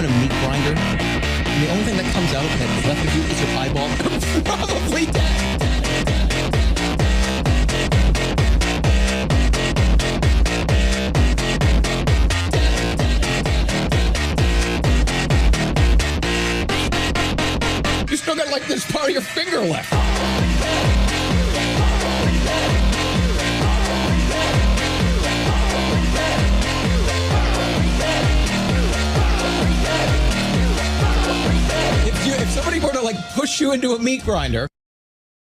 a meat grinder, and the only thing that comes out of that left of you is your eyeball, probably dead. You still got like this part of your finger left. If somebody were to like push you into a meat grinder